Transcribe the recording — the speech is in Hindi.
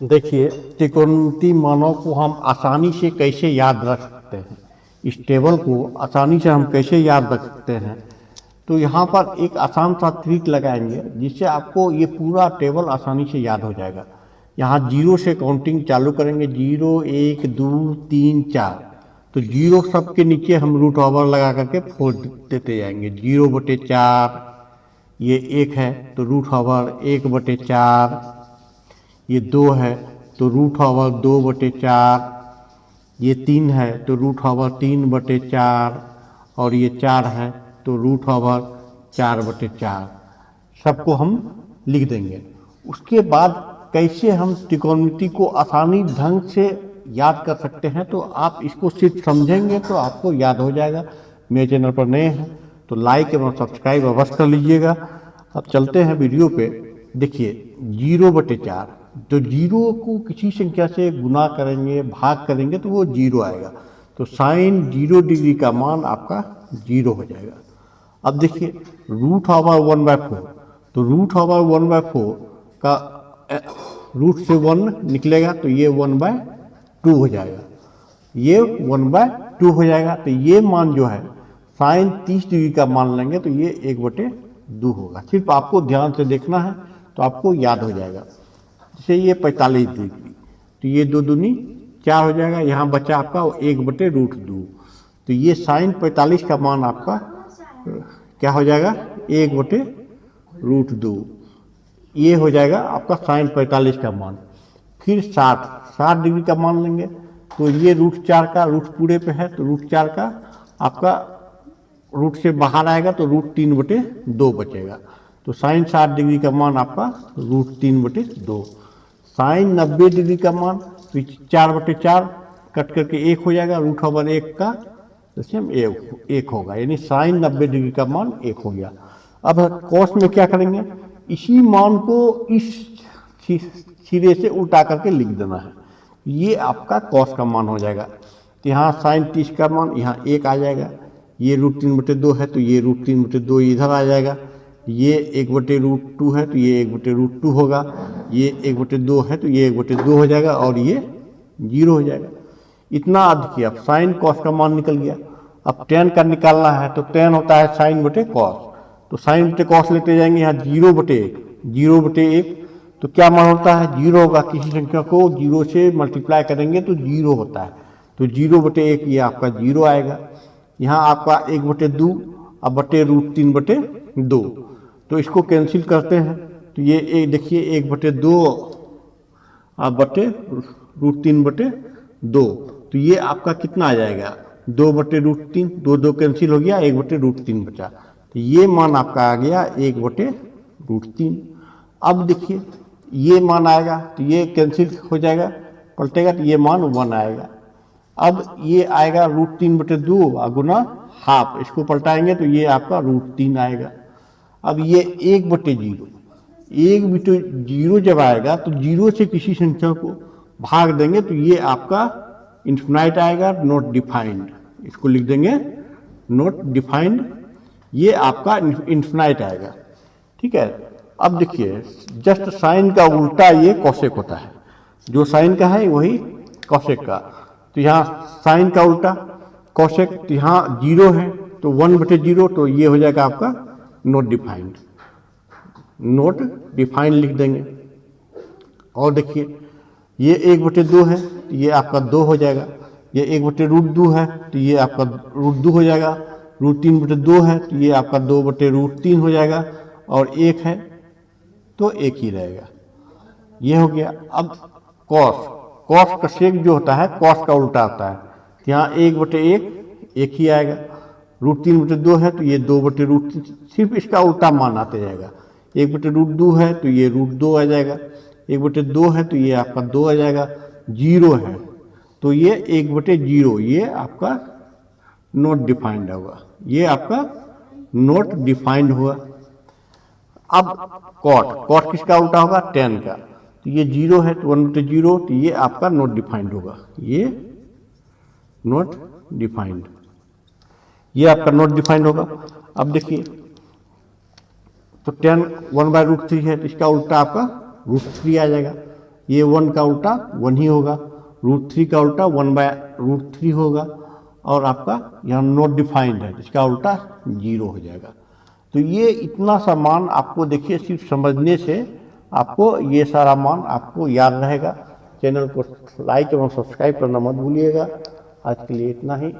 देखिए, त्रिकोणमिति मानों को हम आसानी से कैसे याद रख सकते हैं, इस टेबल को आसानी से हम कैसे याद रख सकते हैं। तो यहाँ पर एक आसान सा ट्रिक लगाएंगे जिससे आपको ये पूरा टेबल आसानी से याद हो जाएगा। यहाँ जीरो से काउंटिंग चालू करेंगे, 0 1 2 3 4। तो जीरो सब के नीचे हम रूट ओवर लगा करके फोड़ देते जाएंगे। 0/4 ये 1 है तो रूट ओवर 1/4। ये 2 है तो रूट ओवर 2/4। ये 3 है तो रूट ओवर 3/4। और ये 4 है तो रूट ओवर 4/4। सबको हम लिख देंगे। उसके बाद कैसे हम त्रिकोणमिति को आसानी ढंग से याद कर सकते हैं, तो आप इसको सिर्फ समझेंगे तो आपको याद हो जाएगा। मेरे चैनल पर नए हैं तो लाइक एवं सब्सक्राइब अवश्य कर लीजिएगा। अब चलते हैं वीडियो पे। देखिए 0/4, तो जीरो को किसी संख्या से गुना करेंगे, भाग करेंगे तो वो जीरो आएगा। तो साइन 0 डिग्री का मान आपका 0 हो जाएगा। अब देखिए रूट ओवर 1/4, तो रूट ओवर 1/4 का रूट से 1 निकलेगा तो ये 1/2 हो जाएगा। ये 1/2 हो जाएगा। तो ये मान जो है साइन 30 डिग्री का मान लेंगे तो ये 1/2 होगा। सिर्फ आपको ध्यान से देखना है तो आपको याद हो जाएगा। जैसे ये 45 डिग्री, तो ये 2 दूनी 4 हो जाएगा। यहाँ बचा आपका 1/√2। तो ये साइन 45 का मान आपका क्या हो जाएगा, 1/√2। ये हो जाएगा आपका साइन 45 का मान। फिर 60 डिग्री का मान लेंगे तो ये √4 का, रूट पूरे पे है तो √4 का आपका रूट से बाहर आएगा तो √3/2 बचेगा। तो साइन 60 डिग्री का मान आपका √3/2। साइन 90 डिग्री का मान तो 4/4 कट करके 1 हो जाएगा। रूट ओवर 1 का जैसे 1 होगा, यानी साइन 90 डिग्री का मान 1 हो गया। अब कॉस में क्या करेंगे, इसी मान को इस सिरे से उल्टा करके लिख देना है। ये आपका कॉस का मान हो जाएगा। तो यहाँ साइन 30 का मान यहाँ 1 आ जाएगा। ये √3/2 है तो ये √3/2 इधर आ जाएगा। ये 1/√2 है तो ये 1/√2 होगा। ये 1/2 है तो ये 1/2 हो जाएगा और ये 0 हो जाएगा। इतना याद किया। अब साइन कॉस का मान निकल गया। अब tan का निकालना है तो tan होता है साइन बटे कॉस। तो साइन बटे कॉस लेते जाएंगे। यहाँ 0/1 तो क्या मान होता है, 0 होगा। किसी संख्या को 0 से मल्टीप्लाई करेंगे तो 0 होता है। तो 0/1 ये आपका 0 आएगा। यहाँ आपका 1/2 अब √3/2, तो इसको कैंसिल करते हैं तो ये देखिए 1/2 अब √3/2। तो ये आपका कितना आ जाएगा, 2/√3। 2 कैंसिल हो गया, 1/√3 बचा। तो ये मान आपका आ गया 1/√3। अब देखिए ये मान आएगा तो ये कैंसिल हो जाएगा, पलटेगा तो ये मान 1 आएगा। अब ये आएगा √3/2 गुना हाफ, इसको पलटाएंगे तो ये आपका √3 आएगा। अब ये 1/0 जब आएगा तो 0 से किसी संख्या को भाग देंगे तो ये आपका इन्फिनाइट आएगा, नॉट डिफाइंड। इसको लिख देंगे नॉट डिफाइंड, ये आपका इन्फिनाइट आएगा। ठीक है। अब देखिए जस्ट साइन का उल्टा ये कॉसेक होता है। जो साइन का है वही कॉसेक का। तो यहाँ साइन का उल्टा कॉसेक, तो यहाँ 0 है तो 1/0, तो ये हो जाएगा आपका नॉट डिफाइंड। नॉट डिफाइंड लिख देंगे। और देखिए ये 1/2 है तो ये आपका 2 हो जाएगा। ये 1/√2 है तो ये आपका √2 हो जाएगा। √3/2 है तो ये आपका 2/√3 हो जाएगा। और 1 है तो 1 ही रहेगा। ये हो गया। अब कॉस का सेक जो होता है कॉस का उल्टा होता है। यहाँ 1/1 1 ही आएगा। √3/2 है तो ये 2/√3, सिर्फ इसका उल्टा मान आते जाएगा। 1/√2 है तो ये √2 आ जाएगा। 1/2 है तो ये आपका 2 आ जाएगा। 0 है तो ये 1/0, ये आपका नॉट डिफाइंड होगा। ये आपका नॉट डिफाइंड हुआ। अब कॉट किसका उल्टा होगा, tan का। तो ये 0 है तो 1/0, तो ये आपका नॉट डिफाइंड होगा। ये नॉट डिफाइंड, ये आपका नॉट डिफाइंड होगा। अब देखिए तो tan 1/√3 है तो इसका उल्टा आपका √3 आ जाएगा। ये 1 का उल्टा 1 ही होगा, √3 का उल्टा 1/√3 होगा, और आपका यहाँ नॉट डिफाइंड है, इसका उल्टा 0 हो जाएगा। तो ये इतना सा मान आपको देखिए सिर्फ समझने से आपको ये सारा मान आपको याद रहेगा। चैनल को लाइक एवं सब्सक्राइब करना मत भूलिएगा। आज के लिए इतना ही।